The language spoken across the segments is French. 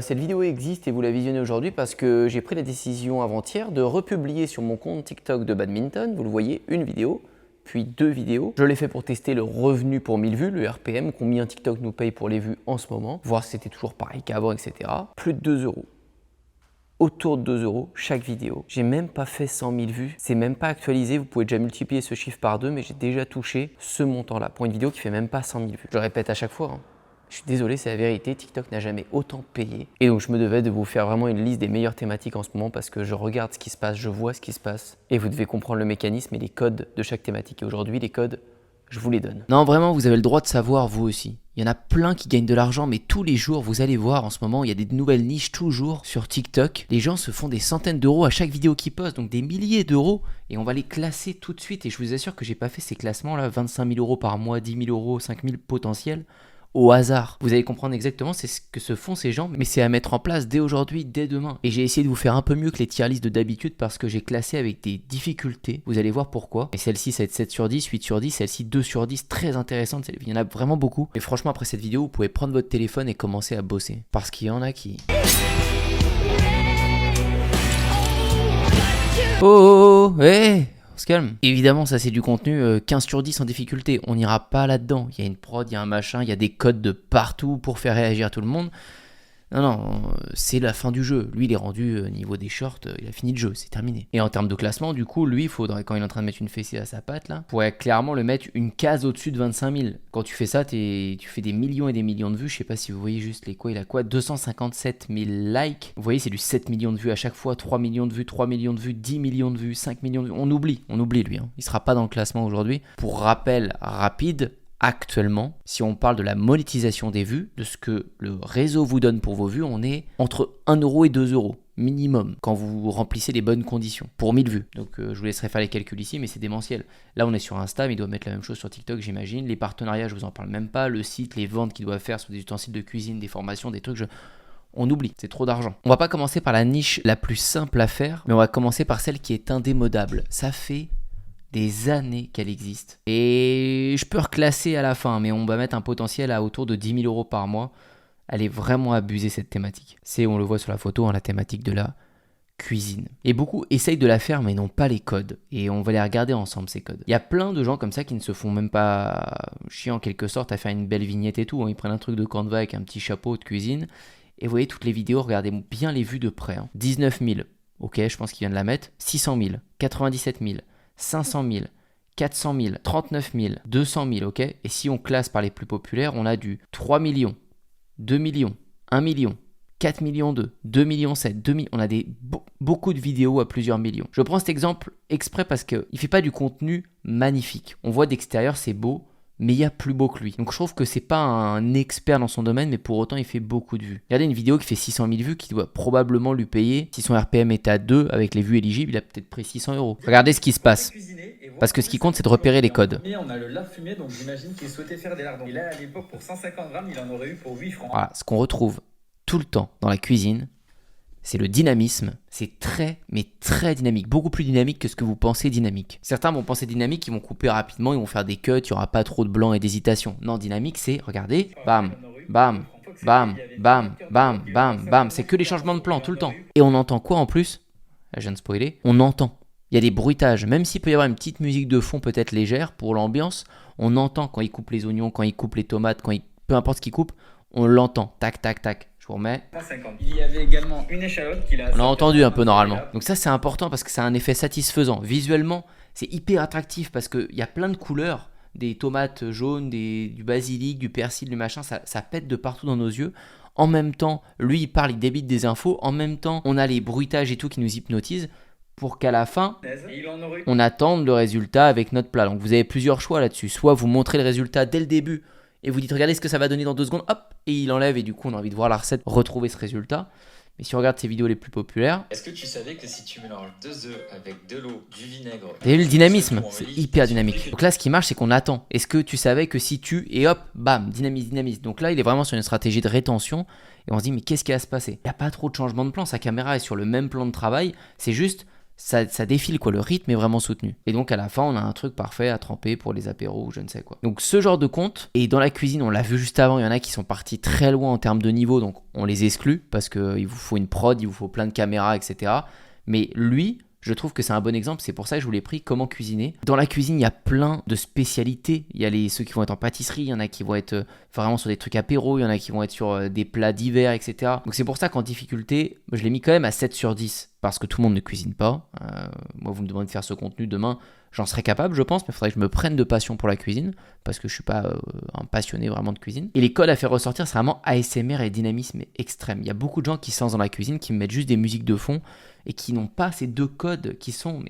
cette vidéo existe et vous la visionnez aujourd'hui parce que j'ai pris la décision avant-hier de republier sur mon compte TikTok de badminton. Vous le voyez, une vidéo, puis 2 vidéos. Je l'ai fait pour tester le revenu pour 1000 vues, le RPM, combien TikTok nous paye pour les vues en ce moment, voir si c'était toujours pareil qu'avant, etc. Plus de 2 euros. Autour de 2 euros chaque vidéo. J'ai même pas fait 100 000 vues, c'est même pas actualisé, vous pouvez déjà multiplier ce chiffre par 2, mais j'ai déjà touché ce montant-là pour une vidéo qui fait même pas 100 000 vues. Je le répète à chaque fois, hein. Je suis désolé, c'est la vérité, TikTok n'a jamais autant payé. Et donc je me devais de vous faire vraiment une liste des meilleures thématiques en ce moment parce que je regarde ce qui se passe, je vois ce qui se passe. Et vous devez comprendre le mécanisme et les codes de chaque thématique. Et aujourd'hui, les codes, je vous les donne. Non, vraiment, vous avez le droit de savoir, vous aussi. Il y en a plein qui gagnent de l'argent, mais tous les jours, vous allez voir en ce moment, il y a des nouvelles niches toujours sur TikTok. Les gens se font des centaines d'euros à chaque vidéo qu'ils postent, donc des milliers d'euros, et on va les classer tout de suite. Et je vous assure que j'ai pas fait ces classements là, 25 000 euros par mois, 10 000 euros, 5 000 potentiels, au hasard. Vous allez comprendre exactement c'est ce que se font ces gens, mais c'est à mettre en place dès aujourd'hui, dès demain. Et j'ai essayé de vous faire un peu mieux que les tier lists de d'habitude parce que j'ai classé avec des difficultés. Vous allez voir pourquoi. Et celle-ci, ça va être 7 sur 10, 8 sur 10, celle-ci 2 sur 10, très intéressante. Il y en a vraiment beaucoup. Et franchement, après cette vidéo, vous pouvez prendre votre téléphone et commencer à bosser. Parce qu'il y en a qui... Oh, hey, on se calme. Évidemment, ça c'est du contenu 15 sur 10 en difficulté. On n'ira pas là-dedans. Il y a une prod, il y a un machin, il y a des codes de partout pour faire réagir tout le monde. Non, c'est la fin du jeu. Lui, il est rendu niveau des shorts, il a fini le jeu, c'est terminé. Et en termes de classement, du coup, lui, il faudrait, quand il est en train de mettre une fessée à sa patte, là, pourrait clairement le mettre une case au-dessus de 25 000. Quand tu fais ça, tu fais des millions et des millions de vues. Je sais pas si vous voyez juste les quoi, il a quoi 257 000 likes. Vous voyez, c'est du 7 millions de vues à chaque fois, 3 millions de vues, 3 millions de vues, 10 millions de vues, 5 millions de vues. On oublie lui, hein. Il sera pas dans le classement aujourd'hui. Pour rappel rapide, actuellement, si on parle de la monétisation des vues, de ce que le réseau vous donne pour vos vues, on est entre 1 euro et 2 euros minimum quand vous remplissez les bonnes conditions pour 1000 vues. Donc je vous laisserai faire les calculs ici, mais c'est démentiel. Là on est sur Insta, mais il doit mettre la même chose sur TikTok, j'imagine. Les partenariats, je vous en parle même pas. Le site, les ventes qu'il doit faire sur des ustensiles de cuisine, des formations, des trucs, on oublie, c'est trop d'argent. On va pas commencer par la niche la plus simple à faire, mais on va commencer par celle qui est indémodable. Ça fait des années qu'elle existe. Et je peux reclasser à la fin, mais on va mettre un potentiel à autour de 10 000 euros par mois. Elle est vraiment abusée cette thématique. C'est, on le voit sur la photo, hein, la thématique de la cuisine. Et beaucoup essayent de la faire, mais n'ont pas les codes. Et on va les regarder ensemble, ces codes. Il y a plein de gens comme ça qui ne se font même pas chier en quelque sorte à faire une belle vignette et tout. Ils prennent un truc de Canva avec un petit chapeau de cuisine. Et vous voyez toutes les vidéos, regardez bien les vues de près. 19 000, ok, je pense qu'il vient de la mettre. 600 000, 97 000. 500 000, 400 000, 39 000, 200 000, ok. Et si on classe par les plus populaires, on a du 3 millions, 2 millions, 1 million, 4 millions 2 millions 7, 2 millions. On a beaucoup de vidéos à plusieurs millions. Je prends cet exemple exprès parce qu'il ne fait pas du contenu magnifique. On voit d'extérieur, c'est beau, mais il y a plus beau que lui. Donc je trouve que c'est pas un expert dans son domaine, mais pour autant il fait beaucoup de vues. Regardez une vidéo qui fait 600 000 vues, qui doit probablement lui payer, si son RPM est à 2, avec les vues éligibles, il a peut-être pris 600 euros. Regardez ce qui se passe. Parce que ce qui compte, c'est de repérer les codes. On a le lard fumé, donc j'imagine qu'il souhaitait faire des lardons. Et là, à l'époque, pour 150 grammes, il en aurait eu pour 8 francs. Voilà, ce qu'on retrouve tout le temps dans la cuisine, c'est le dynamisme. C'est très, mais très dynamique. Beaucoup plus dynamique que ce que vous pensez dynamique. Certains vont penser dynamique, ils vont couper rapidement, ils vont faire des cuts, il n'y aura pas trop de blanc et d'hésitation. Non, dynamique, c'est, regardez, bam, bam, bam, bam, bam, bam, bam. C'est que les changements de plan tout le temps. Et on entend quoi en plus? Là, je viens de spoiler. On entend. Il y a des bruitages. Même s'il peut y avoir une petite musique de fond peut-être légère pour l'ambiance, on entend quand il coupe les oignons, quand il coupe les tomates, peu importe ce qu'il coupe, on l'entend. Tac, tac, tac. Je vous remets. Il y avait également une échalote qu'il a... On l'a entendu un peu normalement. Donc ça c'est important parce que ça a un effet satisfaisant. Visuellement, c'est hyper attractif parce qu'il y a plein de couleurs. Des tomates jaunes, du basilic, du persil, du machin. Ça pète de partout dans nos yeux. En même temps, lui il parle, il débite des infos. En même temps, on a les bruitages et tout qui nous hypnotisent. Pour qu'à la fin, on attende le résultat avec notre plat. Donc vous avez plusieurs choix là-dessus. Soit vous montrez le résultat dès le début et vous dites regardez ce que ça va donner dans 2 secondes, hop, et il enlève et du coup on a envie de voir la recette, retrouver ce résultat. Mais si on regarde ces vidéos les plus populaires... Est-ce que tu savais que si tu mélanges 2 œufs avec de l'eau, du vinaigre... Vous avez vu le dynamisme? C'est hyper dynamique. Donc là ce qui marche c'est qu'on attend. Est-ce que tu savais que si tu... Et hop, bam, dynamise. Donc là il est vraiment sur une stratégie de rétention et on se dit mais qu'est-ce qui va se passer? Il n'y a pas trop de changement de plan, sa caméra est sur le même plan de travail, c'est juste... ça défile quoi, le rythme est vraiment soutenu. Et donc à la fin, on a un truc parfait à tremper pour les apéros ou je ne sais quoi. Donc ce genre de compte, et dans la cuisine, on l'a vu juste avant, il y en a qui sont partis très loin en termes de niveau, donc on les exclut parce qu'il vous faut une prod, il vous faut plein de caméras, etc. Mais lui, je trouve que c'est un bon exemple, c'est pour ça que je vous l'ai pris, comment cuisiner. Dans la cuisine, il y a plein de spécialités. Il y a ceux qui vont être en pâtisserie, il y en a qui vont être vraiment sur des trucs apéros, il y en a qui vont être sur des plats d'hiver, etc. Donc c'est pour ça qu'en difficulté, je l'ai mis quand même à 7 sur 10, parce que tout le monde ne cuisine pas. Moi, vous me demandez de faire ce contenu demain, j'en serais capable, je pense, mais il faudrait que je me prenne de passion pour la cuisine, parce que je ne suis pas un passionné vraiment de cuisine. Et les codes à faire ressortir, c'est vraiment ASMR et dynamisme extrême. Il y a beaucoup de gens qui se lancent dans la cuisine, qui me mettent juste des musiques de fond, et qui n'ont pas ces 2 codes qui sont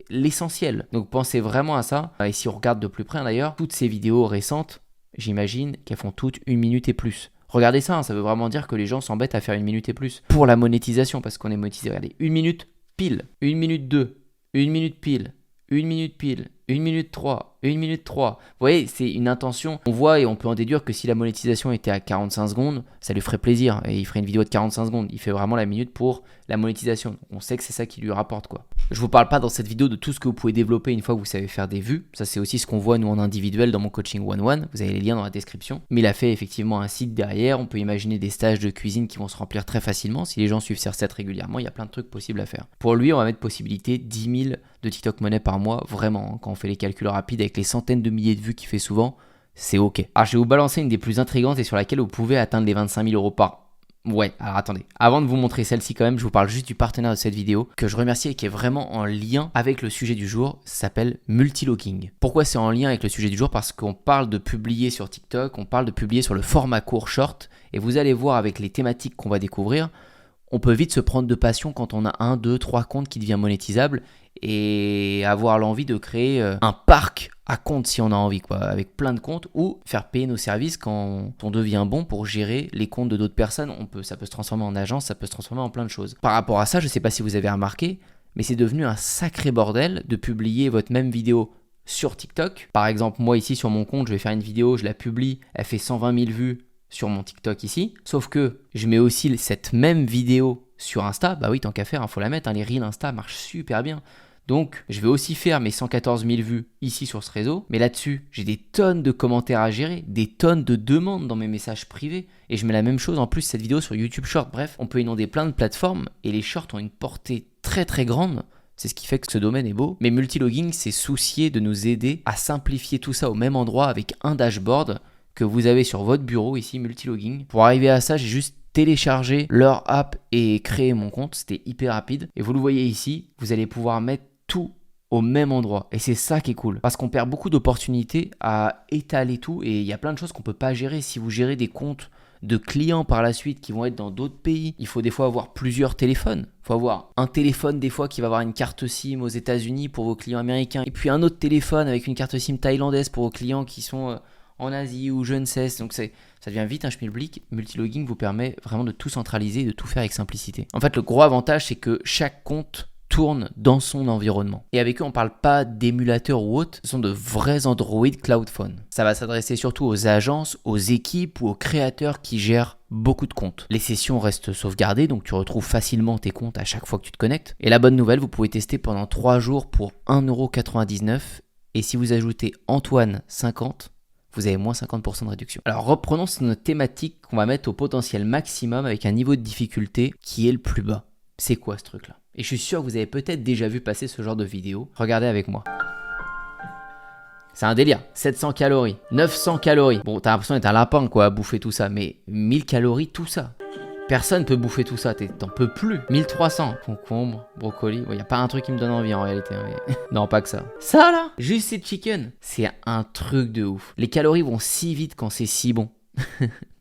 l'essentiel. Donc pensez vraiment à ça. Et si on regarde de plus près d'ailleurs, toutes ces vidéos récentes, j'imagine qu'elles font toutes 1 minute et plus. Regardez ça, ça veut vraiment dire que les gens s'embêtent à faire 1 minute et plus. Pour la monétisation, parce qu'on est monétisé. Regardez, 1 minute pile, 1 minute 2, 1 minute pile, 1 minute pile, 1 minute 3, 1 minute 3. Vous voyez, c'est une intention. On voit et on peut en déduire que si la monétisation était à 45 secondes, ça lui ferait plaisir et il ferait une vidéo de 45 secondes. Il fait vraiment la minute pour la monétisation. Donc on sait que c'est ça qui lui rapporte quoi. Je vous parle pas dans cette vidéo de tout ce que vous pouvez développer une fois que vous savez faire des vues. Ça c'est aussi ce qu'on voit nous en individuel dans mon coaching one-one. Vous avez les liens dans la description. Mais il a fait effectivement un site derrière. On peut imaginer des stages de cuisine qui vont se remplir très facilement. Si les gens suivent ces recettes régulièrement, il y a plein de trucs possibles à faire. Pour lui, on va mettre possibilité 10 000 de TikTok Money par mois. Vraiment, quand on fait les calculs rapides avec les centaines de milliers de vues qu'il fait souvent, c'est ok. Alors je vais vous balancer une des plus intrigantes et sur laquelle vous pouvez atteindre les 25 000 euros par. Ouais, alors attendez, avant de vous montrer celle-ci quand même, je vous parle juste du partenaire de cette vidéo que je remercie et qui est vraiment en lien avec le sujet du jour, ça s'appelle Multilogging. Pourquoi c'est en lien avec le sujet du jour? Parce qu'on parle de publier sur TikTok, on parle de publier sur le format court short et vous allez voir avec les thématiques qu'on va découvrir, on peut vite se prendre de passion quand on a 1, 2, 3 comptes qui deviennent monétisables et avoir l'envie de créer un parc à compte si on a envie, quoi, avec plein de comptes ou faire payer nos services quand on devient bon pour gérer les comptes de d'autres personnes. Ça peut se transformer en agence, ça peut se transformer en plein de choses. Par rapport à ça, je ne sais pas si vous avez remarqué, mais c'est devenu un sacré bordel de publier votre même vidéo sur TikTok. Par exemple, moi ici sur mon compte, je vais faire une vidéo, je la publie, elle fait 120 000 vues sur mon TikTok ici, sauf que je mets aussi cette même vidéo sur Insta, bah oui, tant qu'à faire, il faut la mettre, les Reels Insta marchent super bien. Donc, je vais aussi faire mes 114 000 vues ici sur ce réseau. Mais là-dessus, j'ai des tonnes de commentaires à gérer, des tonnes de demandes dans mes messages privés. Et je mets la même chose en plus cette vidéo sur YouTube Short. Bref, on peut inonder plein de plateformes et les shorts ont une portée très très grande. C'est ce qui fait que ce domaine est beau. Mais Multilogging s'est soucié de nous aider à simplifier tout ça au même endroit avec un dashboard que vous avez sur votre bureau ici, Multilogging. Pour arriver à ça, j'ai juste téléchargé leur app et créé mon compte. C'était hyper rapide. Et vous le voyez ici, vous allez pouvoir mettre tout au même endroit et c'est ça qui est cool parce qu'on perd beaucoup d'opportunités à étaler tout et il y a plein de choses qu'on peut pas gérer. Si vous gérez des comptes de clients par la suite qui vont être dans d'autres pays, il faut des fois avoir plusieurs téléphones. Il faut avoir un téléphone des fois qui va avoir une carte SIM aux États-Unis pour vos clients américains et puis un autre téléphone avec une carte SIM thaïlandaise pour vos clients qui sont en Asie ou je ne sais. Donc ça devient vite un schmilblick. Multilogging vous permet vraiment de tout centraliser et de tout faire avec simplicité. En fait, le gros avantage, c'est que chaque compte tourne dans son environnement. Et avec eux, on ne parle pas d'émulateurs ou autres, ce sont de vrais Android Cloud Phone. Ça va s'adresser surtout aux agences, aux équipes ou aux créateurs qui gèrent beaucoup de comptes. Les sessions restent sauvegardées, donc tu retrouves facilement tes comptes à chaque fois que tu te connectes. Et la bonne nouvelle, vous pouvez tester pendant 3 jours pour 1,99 €. Et si vous ajoutez Antoine50, vous avez moins 50% de réduction. Alors reprenons sur notre thématique qu'on va mettre au potentiel maximum avec un niveau de difficulté qui est le plus bas. C'est quoi ce truc-là? Et je suis sûr que vous avez peut-être déjà vu passer ce genre de vidéo. Regardez avec moi. C'est un délire. 700 calories, 900 calories. Bon, t'as l'impression d'être un lapin quoi à bouffer tout ça, mais 1000 calories, tout ça. Personne peut bouffer tout ça, t'en peux plus. 1300. Concombre, brocoli. Il n'y a pas un truc qui me donne envie en réalité. Mais... non, pas que ça. Ça là, juste ces chicken. C'est un truc de ouf. Les calories vont si vite quand c'est si bon.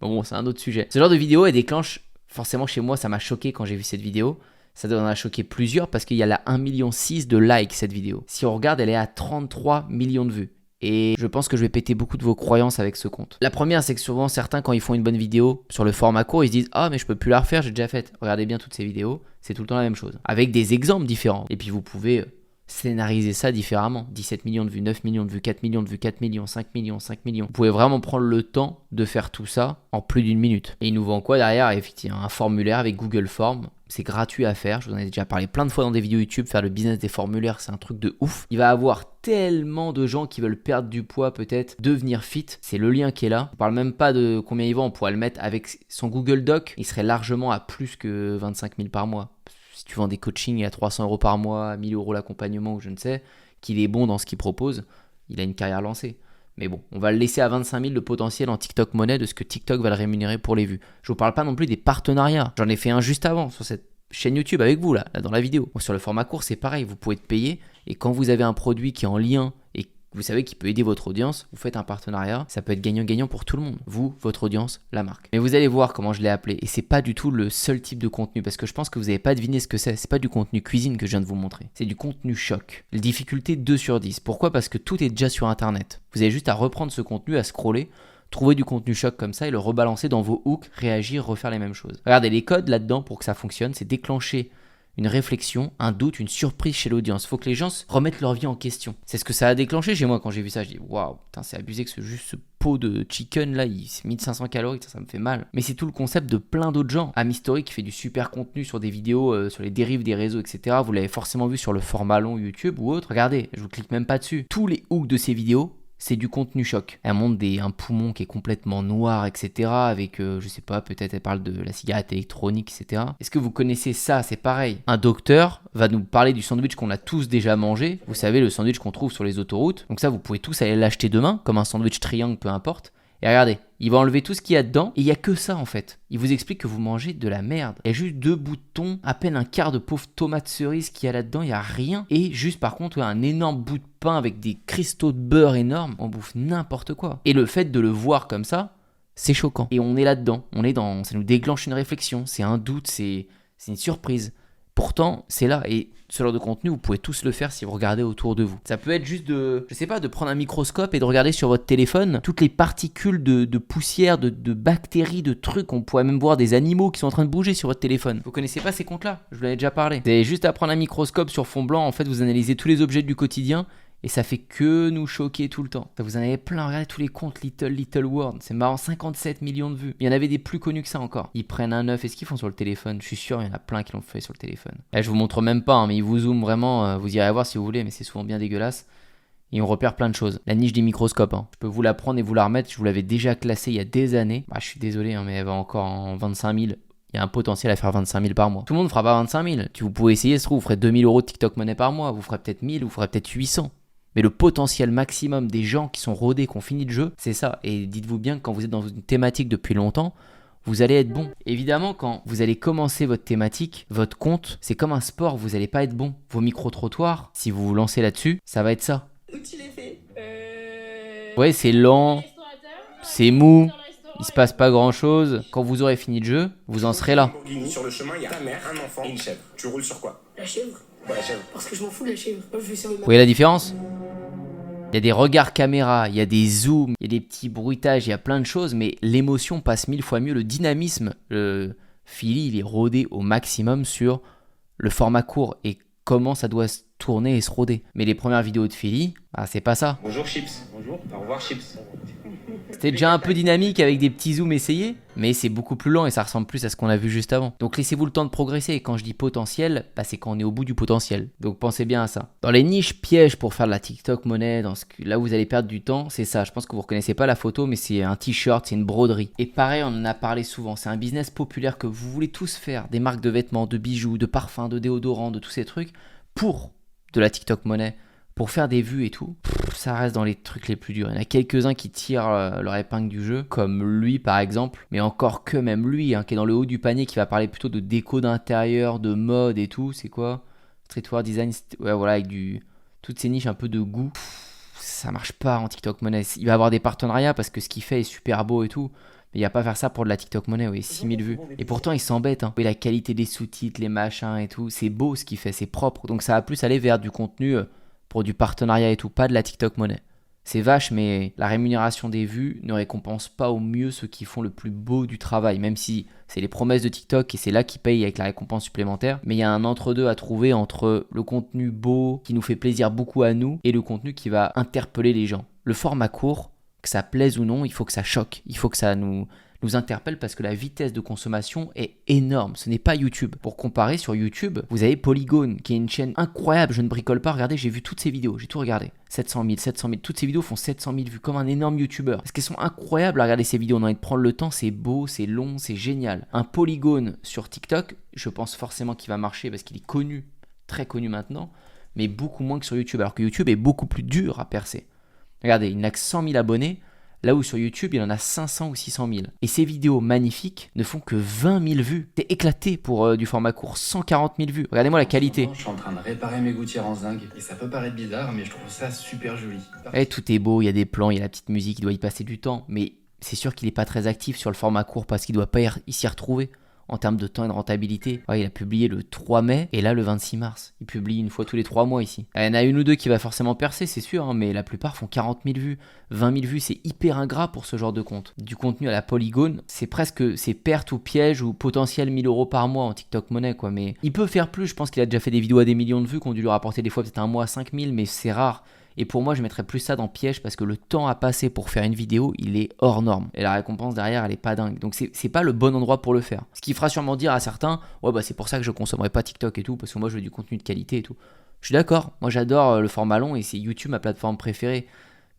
Bon, c'est un autre sujet. Ce genre de vidéo, elle déclenche... Forcément, chez moi, ça m'a choqué quand j'ai vu cette vidéo. Ça doit en a choqué plusieurs parce qu'il y a là 1,6 million de likes cette vidéo. Si on regarde, elle est à 33 millions de vues. Et je pense que je vais péter beaucoup de vos croyances avec ce compte. La première, c'est que souvent certains, quand ils font une bonne vidéo sur le format court, ils se disent « Ah, mais je peux plus la refaire, j'ai déjà faite. » Regardez bien toutes ces vidéos, c'est tout le temps la même chose. Avec des exemples différents. Et puis vous pouvez scénariser ça différemment. 17 millions de vues, 9 millions de vues, 4 millions de vues, 4 millions, 5 millions, 5 millions. Vous pouvez vraiment prendre le temps de faire tout ça en plus d'1 minute. Et il nous vend quoi derrière? Effectivement, un formulaire avec Google Forms. c'est gratuit à faire, je vous en ai déjà parlé plein de fois dans des vidéos YouTube, faire le business des formulaires, c'est un truc de ouf. Il va avoir tellement de gens qui veulent perdre du poids peut-être, devenir fit, c'est le lien qui est là. On parle même pas de combien il vend, on pourrait le mettre avec son Google Doc, il serait largement à plus que 25 000 par mois. Si tu vends des coachings à 300 € par mois, à 1000 € l'accompagnement ou je ne sais, qu'il est bon dans ce qu'il propose, il a une carrière lancée. Mais bon, on va le laisser à 25 000 de potentiel en TikTok monnaie de ce que TikTok va le rémunérer pour les vues. Je vous parle pas non plus des partenariats. J'en ai fait un juste avant sur cette chaîne YouTube avec vous là dans la vidéo. Bon, sur le format court, c'est pareil, vous pouvez être payé et quand vous avez un produit qui est en lien et vous savez qu'il peut aider votre audience, vous faites un partenariat, ça peut être gagnant-gagnant pour tout le monde. Vous, votre audience, la marque. Mais vous allez voir comment je l'ai appelé et c'est pas du tout le seul type de contenu parce que je pense que vous n'avez pas deviné ce que c'est. C'est pas du contenu cuisine que je viens de vous montrer. C'est du contenu choc. La difficulté 2 sur 10. Pourquoi ? Parce que tout est déjà sur internet. Vous avez juste à reprendre ce contenu, à scroller, trouver du contenu choc comme ça et le rebalancer dans vos hooks, réagir, refaire les mêmes choses. Regardez les codes là-dedans pour que ça fonctionne, c'est déclencher une réflexion, un doute, une surprise chez l'audience. Il faut que les gens remettent leur vie en question. C'est ce que ça a déclenché chez moi quand j'ai vu ça. Je dis waouh, c'est abusé que ce pot de chicken là, c'est 1500 calories, ça me fait mal. Mais c'est tout le concept de plein d'autres gens. Amistory qui fait du super contenu sur des vidéos, sur les dérives des réseaux, etc. Vous l'avez forcément vu sur le format long YouTube ou autre. Regardez, je vous clique même pas dessus. Tous les hooks de ces vidéos, c'est du contenu choc. Elle montre un poumon qui est complètement noir, etc. Avec, je sais pas, peut-être elle parle de la cigarette électronique, etc. Est-ce que vous connaissez ça ? C'est pareil. Un docteur va nous parler du sandwich qu'on a tous déjà mangé. Vous savez, le sandwich qu'on trouve sur les autoroutes. Donc ça, vous pouvez tous aller l'acheter demain, comme un sandwich triangle, peu importe. Et regardez, il va enlever tout ce qu'il y a dedans et il n'y a que ça en fait. Il vous explique que vous mangez de la merde. Il y a juste 2 bouts de thon, à peine un quart de pauvre tomate cerise qu'il y a là-dedans, il n'y a rien. Et juste par contre, un énorme bout de pain avec des cristaux de beurre énormes. On bouffe n'importe quoi. Et le fait de le voir comme ça, c'est choquant. Et on est là-dedans, ça nous déclenche une réflexion, c'est un doute, c'est une surprise. Pourtant, c'est là. Et ce genre de contenu, vous pouvez tous le faire si vous regardez autour de vous. Ça peut être juste de prendre un microscope et de regarder sur votre téléphone toutes les particules de poussière, de bactéries, de trucs. On pourrait même voir des animaux qui sont en train de bouger sur votre téléphone. Vous connaissez pas ces comptes-là ? Je vous en ai déjà parlé. Vous avez juste à prendre un microscope sur fond blanc. En fait, vous analysez tous les objets du quotidien. Et ça fait que nous choquer tout le temps. Vous en avez plein, regardez tous les comptes Little World. C'est marrant, 57 millions de vues. Il y en avait des plus connus que ça encore. Ils prennent un œuf et ce qu'ils font sur le téléphone. Je suis sûr, il y en a plein qui l'ont fait sur le téléphone. Là, je vous montre même pas, mais ils vous zooment vraiment. Vous irez voir si vous voulez, mais c'est souvent bien dégueulasse. Et on repère plein de choses. La niche des microscopes, je peux vous la prendre et vous la remettre. Je vous l'avais déjà classée il y a des années. Je suis désolé, mais elle va encore en 25 000. Il y a un potentiel à faire 25 000 par mois. Tout le monde ne fera pas 25 000. Vous pouvez essayer, se trouve, vous ferez 2000 € de TikTok monnaie par mois. Vous ferez peut-être 1000, vous ferez peut-être 800. Mais le potentiel maximum des gens qui sont rodés, qui ont fini le jeu, c'est ça. Et dites-vous bien que quand vous êtes dans une thématique depuis longtemps, vous allez être bon. Évidemment, quand vous allez commencer votre thématique, votre compte, c'est comme un sport, vous n'allez pas être bon. Vos micro-trottoirs, si vous vous lancez là-dessus, ça va être ça. Où tu l'as fait Ouais, c'est lent, c'est mou, il se passe pas grand-chose. Quand vous aurez fini le jeu, vous en serez là. Sur le chemin, il y a ta mère, un enfant et une chèvre. Tu roules sur quoi ? La chèvre. Ouais, la chèvre. Parce que je m'en fous de la chèvre. Moi, je vais sur le Vous voyez la différence ? Il y a des regards caméra, il y a des zooms, il y a des petits bruitages, il y a plein de choses, mais l'émotion passe 1000 fois mieux. Le dynamisme, le Philly, il est rodé au maximum sur le format court et comment ça doit se tourner et se roder. Mais les premières vidéos de Philly, c'est pas ça. Bonjour Chips. Bonjour. Au revoir Chips. C'était déjà un peu dynamique avec des petits zooms essayés, mais c'est beaucoup plus lent et ça ressemble plus à ce qu'on a vu juste avant. Donc laissez-vous le temps de progresser et quand je dis potentiel, c'est quand on est au bout du potentiel. Donc pensez bien à ça. Dans les niches pièges pour faire de la TikTok monnaie, là où vous allez perdre du temps, c'est ça. Je pense que vous reconnaissez pas la photo, mais c'est un t-shirt, c'est une broderie. Et pareil, on en a parlé souvent. C'est un business populaire que vous voulez tous faire. Des marques de vêtements, de bijoux, de parfums, de déodorants, de tous ces trucs pour de la TikTok monnaie. Pour faire des vues et tout, ça reste dans les trucs les plus durs. Il y en a quelques-uns qui tirent leur épingle du jeu, comme lui par exemple, mais encore que même lui, qui est dans le haut du panier, qui va parler plutôt de déco d'intérieur, de mode et tout. C'est quoi ? Streetwear design, ouais voilà, avec toutes ces niches un peu de goût. Ça marche pas en TikTok monnaie. Il va avoir des partenariats parce que ce qu'il fait est super beau et tout. Mais il va pas faire ça pour de la TikTok monnaie, oui, 6000 vues. Et pourtant, il s'embête. Oui, la qualité des sous-titres, les machins et tout, c'est beau ce qu'il fait, c'est propre. Donc ça va plus aller vers du contenu pour du partenariat et tout, pas de la TikTok monnaie. C'est vache, mais la rémunération des vues ne récompense pas au mieux ceux qui font le plus beau du travail, même si c'est les promesses de TikTok et c'est là qu'ils payent avec la récompense supplémentaire. Mais il y a un entre-deux à trouver entre le contenu beau, qui nous fait plaisir beaucoup à nous, et le contenu qui va interpeller les gens. Le format court, que ça plaise ou non, il faut que ça choque, il faut que ça nous nous interpelle parce que la vitesse de consommation est énorme. Ce n'est pas YouTube. Pour comparer, sur YouTube, vous avez Polygon, qui est une chaîne incroyable. Je ne bricole pas. Regardez, j'ai vu toutes ses vidéos. J'ai tout regardé. 700 000. Toutes ces vidéos font 700 000 vues, comme un énorme YouTuber. Parce qu'elles sont incroyables à regarder ces vidéos. On a envie de prendre le temps. C'est beau, c'est long, c'est génial. Un Polygon sur TikTok, je pense forcément qu'il va marcher parce qu'il est connu, très connu maintenant, mais beaucoup moins que sur YouTube. Alors que YouTube est beaucoup plus dur à percer. Regardez, il n'a que 100 000 abonnés. Là où sur YouTube, il en a 500 ou 600 000. Et ces vidéos magnifiques ne font que 20 000 vues. C'est éclaté pour du format court, 140 000 vues. Regardez-moi la qualité. Je suis en train de réparer mes gouttières en zinc et ça peut paraître bizarre, mais je trouve ça super joli. Et tout est beau, il y a des plans, il y a la petite musique, il doit y passer du temps. Mais c'est sûr qu'il n'est pas très actif sur le format court parce qu'il ne doit pas s'y retrouver en termes de temps et de rentabilité. Ouais, il a publié le 3 mai et là le 26 mars. Il publie une fois tous les 3 mois ici. Il y en a une ou deux qui va forcément percer, c'est sûr, hein, mais la plupart font 40 000 vues, 20 000 vues. C'est hyper ingrat pour ce genre de compte. Du contenu à la Polygone, c'est presque c'est perte ou piège ou potentiel 1000 € par mois en TikTok Money, quoi. Mais il peut faire plus. Je pense qu'il a déjà fait des vidéos à des millions de vues qui ont dû lui rapporter des fois peut-être un mois à 5 000, mais c'est rare. Et pour moi, je mettrais plus ça dans piège parce que le temps à passer pour faire une vidéo, il est hors norme. Et la récompense derrière, elle est pas dingue. Donc c'est pas le bon endroit pour le faire. Ce qui fera sûrement dire à certains, ouais bah c'est pour ça que je consommerai pas TikTok et tout, parce que moi je veux du contenu de qualité et tout. Je suis d'accord, moi j'adore le format long et c'est YouTube ma plateforme préférée.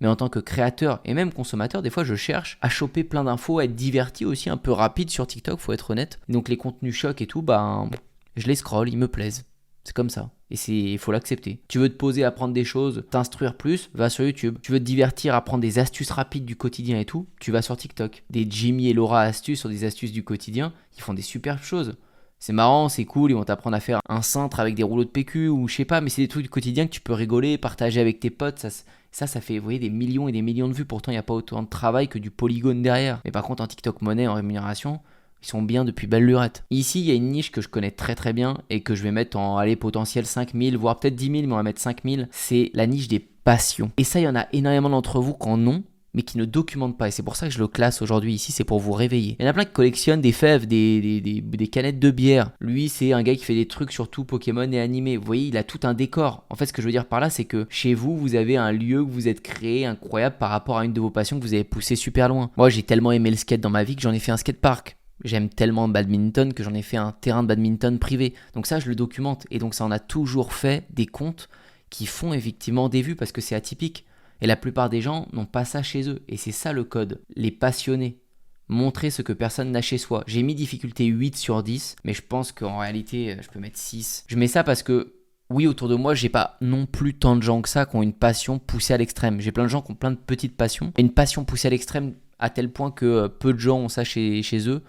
Mais en tant que créateur et même consommateur, des fois je cherche à choper plein d'infos, à être diverti aussi, un peu rapide sur TikTok, faut être honnête. Donc les contenus chocs et tout, bah je les scroll, ils me plaisent. C'est comme ça. Et il faut l'accepter. Tu veux te poser, apprendre des choses, t'instruire plus, va sur YouTube. Tu veux te divertir, apprendre des astuces rapides du quotidien et tout, tu vas sur TikTok. Des Jimmy et Laura astuces sur des astuces du quotidien, ils font des superbes choses. C'est marrant, c'est cool, ils vont t'apprendre à faire un cintre avec des rouleaux de PQ ou je sais pas, mais c'est des trucs du quotidien que tu peux rigoler, partager avec tes potes. Ça fait, vous voyez, des millions et des millions de vues. Pourtant, il n'y a pas autant de travail que du Polygone derrière. Mais par contre, en TikTok Money, en rémunération, ils sont bien depuis belle lurette. Ici, il y a une niche que je connais très très bien et que je vais mettre en potentiel 5000, voire peut-être 10 000, mais on va mettre 5000. C'est la niche des passions. Et ça, il y en a énormément d'entre vous qui en ont, mais qui ne documentent pas. Et c'est pour ça que je le classe aujourd'hui ici, c'est pour vous réveiller. Il y en a plein qui collectionnent des fèves, des canettes de bière. Lui, c'est un gars qui fait des trucs surtout Pokémon et animé. Vous voyez, il a tout un décor. En fait, ce que je veux dire par là, c'est que chez vous, vous avez un lieu que vous êtes créé incroyable par rapport à une de vos passions que vous avez poussé super loin. Moi, j'ai tellement aimé le skate dans ma vie que j'en ai fait un skatepark. J'aime tellement le badminton que j'en ai fait un terrain de badminton privé. Donc ça, je le documente. Et donc ça, on a toujours fait des comptes qui font effectivement des vues parce que c'est atypique. Et la plupart des gens n'ont pas ça chez eux. Et c'est ça le code. Les passionnés. Montrer ce que personne n'a chez soi. J'ai mis difficulté 8 sur 10, mais je pense qu'en réalité, je peux mettre 6. Je mets ça parce que, oui, autour de moi, j'ai pas non plus tant de gens que ça qui ont une passion poussée à l'extrême. J'ai plein de gens qui ont plein de petites passions. Et une passion poussée à l'extrême à tel point que peu de gens ont ça chez eux.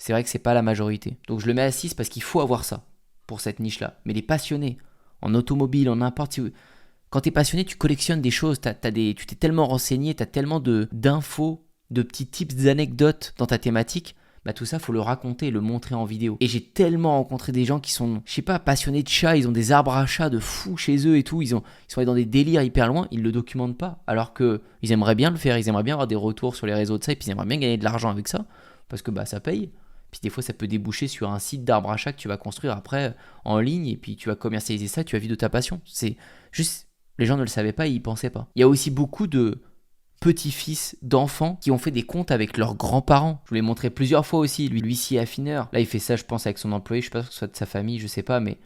C'est vrai que c'est pas la majorité. Donc je le mets à 6 parce qu'il faut avoir ça pour cette niche-là. Mais les passionnés, en automobile, en n'importe où. Quand tu es passionné, tu collectionnes des choses, tu t'es tellement renseigné, tu as tellement d'infos, de petits tips, d'anecdotes dans ta thématique. Bah tout ça, faut le raconter, le montrer en vidéo. Et j'ai tellement rencontré des gens qui sont, je sais pas, passionnés de chats, ils ont des arbres à chats de fous chez eux et tout, ils sont allés dans des délires hyper loin, ils le documentent pas. Alors que ils aimeraient bien le faire, ils aimeraient bien avoir des retours sur les réseaux de ça, et puis ils aimeraient bien gagner de l'argent avec ça, parce que bah ça paye. Puis des fois, ça peut déboucher sur un site d'arbre à chat que tu vas construire après en ligne, et puis tu vas commercialiser ça, tu vas vivre de ta passion. C'est juste, les gens ne le savaient pas, ils y pensaient pas. Il y a aussi beaucoup de petits-fils d'enfants qui ont fait des comptes avec leurs grands-parents. Je vous l'ai montré plusieurs fois aussi, l'huissier affineur. Là, il fait ça, je pense, avec son employé, je sais pas que ce soit de sa famille, je sais pas, mais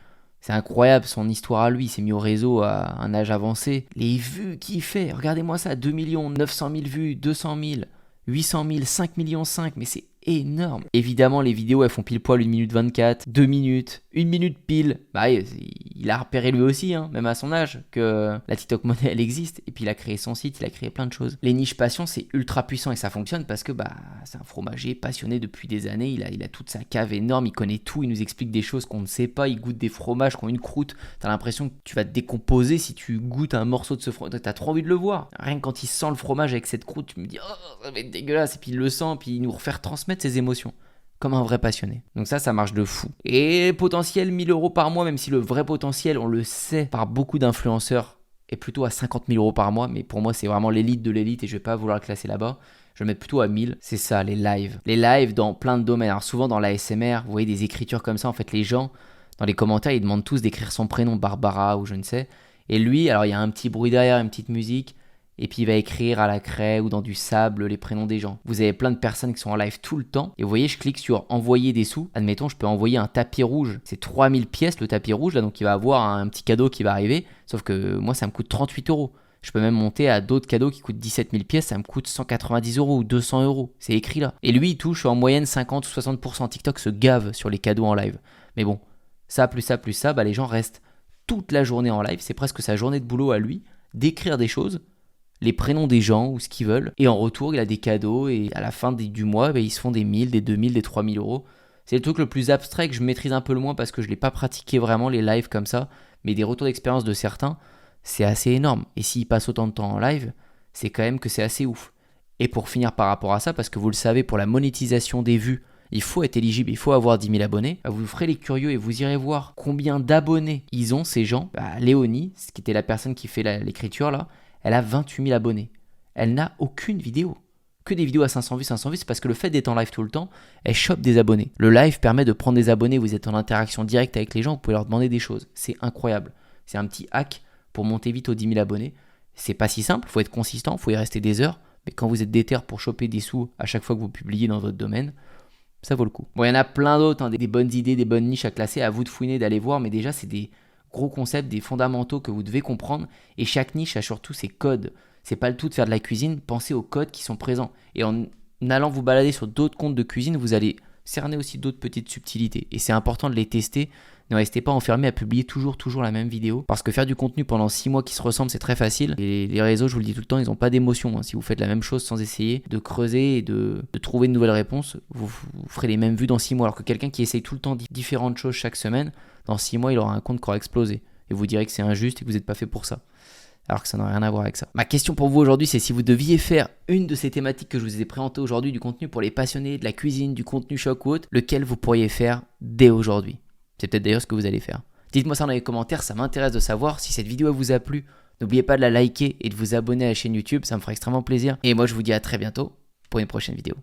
c'est incroyable son histoire à lui. Il s'est mis au réseau à un âge avancé. Les vues qu'il fait, regardez-moi ça, 2 900 000 vues, 200 000, 800 000, 5 millions 5, mais c'est énorme. Évidemment, les vidéos, elles font pile poil 1 minute 24, 2 minutes, 1 minute pile. Bah, il a repéré lui aussi, hein, même à son âge, que la TikTok Money, elle existe. Et puis, il a créé son site, il a créé plein de choses. Les niches passion, c'est ultra puissant et ça fonctionne parce que bah, c'est un fromager passionné depuis des années. Il a toute sa cave énorme, il connaît tout, il nous explique des choses qu'on ne sait pas. Il goûte des fromages qui ont une croûte. T'as l'impression que tu vas te décomposer si tu goûtes un morceau de ce fromage. T'as trop envie de le voir. Rien que quand il sent le fromage avec cette croûte, tu me dis, oh, ça va être dégueulasse. Et puis, il le sent, puis il nous refait transmettre ses émotions comme un vrai passionné. Donc ça marche de fou. Et potentiel 1000 € par mois, même si le vrai potentiel, on le sait par beaucoup d'influenceurs, est plutôt à 50 000 € par mois, mais pour moi c'est vraiment l'élite de l'élite et je vais pas vouloir le classer là-bas. Je vais le mettre plutôt à 1000. C'est ça, les lives. Les lives dans plein de domaines. Alors souvent dans l'ASMR, vous voyez des écritures comme ça, en fait les gens, dans les commentaires, ils demandent tous d'écrire son prénom, Barbara ou je ne sais. Et lui, alors il y a un petit bruit derrière, une petite musique, et puis il va écrire à la craie ou dans du sable les prénoms des gens. Vous avez plein de personnes qui sont en live tout le temps, et vous voyez, je clique sur envoyer des sous. Admettons, je peux envoyer un tapis rouge, c'est 3000 pièces le tapis rouge, là, donc il va avoir un petit cadeau qui va arriver, sauf que moi ça me coûte 38 euros. Je peux même monter à d'autres cadeaux qui coûtent 17 000 pièces, ça me coûte 190 euros ou 200 euros. C'est écrit là. Et lui, il touche en moyenne 50 ou 60%. TikTok se gave sur les cadeaux en live. Mais bon, ça, bah, les gens restent toute la journée en live. C'est presque sa journée de boulot à lui, d'écrire des choses, les prénoms des gens ou ce qu'ils veulent. Et en retour, il a des cadeaux et à la fin du mois, bah, ils se font des 1000, des 2000, des 3000 euros. C'est le truc le plus abstrait que je maîtrise un peu le moins parce que je ne l'ai pas pratiqué vraiment les lives comme ça. Mais des retours d'expérience de certains, c'est assez énorme. Et s'ils passent autant de temps en live, c'est quand même que c'est assez ouf. Et pour finir par rapport à ça, parce que vous le savez, pour la monétisation des vues, il faut être éligible, il faut avoir 10 000 abonnés. Vous ferez les curieux et vous irez voir combien d'abonnés ils ont, ces gens. Léonie, qui était la personne qui fait l'écriture là, elle a 28 000 abonnés. Elle n'a aucune vidéo. Que des vidéos à 500 vues, c'est parce que le fait d'être en live tout le temps, elle chope des abonnés. Le live permet de prendre des abonnés, vous êtes en interaction directe avec les gens, vous pouvez leur demander des choses. C'est incroyable. C'est un petit hack pour monter vite aux 10 000 abonnés. C'est pas si simple, il faut être consistant, il faut y rester des heures, mais quand vous êtes déter pour choper des sous à chaque fois que vous publiez dans votre domaine, ça vaut le coup. Bon, il y en a plein d'autres, des bonnes idées, des bonnes niches à classer, à vous de fouiner, d'aller voir, mais déjà c'est des gros concepts, des fondamentaux que vous devez comprendre, et chaque niche a surtout ses codes. C'est pas le tout de faire de la cuisine, pensez aux codes qui sont présents. Et en allant vous balader sur d'autres comptes de cuisine, vous allez cerner aussi d'autres petites subtilités, et c'est important de les tester. Ne restez pas enfermé à publier toujours la même vidéo. Parce que faire du contenu pendant 6 mois qui se ressemble, c'est très facile. Et les réseaux, je vous le dis tout le temps, ils n'ont pas d'émotion. Si vous faites la même chose sans essayer de creuser et de trouver de nouvelles réponses, vous ferez les mêmes vues dans 6 mois. Alors que quelqu'un qui essaye tout le temps différentes choses chaque semaine, dans 6 mois, il aura un compte qui aura explosé. Et vous direz que c'est injuste et que vous n'êtes pas fait pour ça. Alors que ça n'a rien à voir avec ça. Ma question pour vous aujourd'hui, c'est si vous deviez faire une de ces thématiques que je vous ai présentées aujourd'hui, du contenu pour les passionnés, de la cuisine, du contenu choc ou autre, lequel vous pourriez faire dès aujourd'hui ? C'est peut-être d'ailleurs ce que vous allez faire. Dites-moi ça dans les commentaires, ça m'intéresse de savoir. Si cette vidéo vous a plu, n'oubliez pas de la liker et de vous abonner à la chaîne YouTube, ça me fera extrêmement plaisir. Et moi je vous dis à très bientôt pour une prochaine vidéo.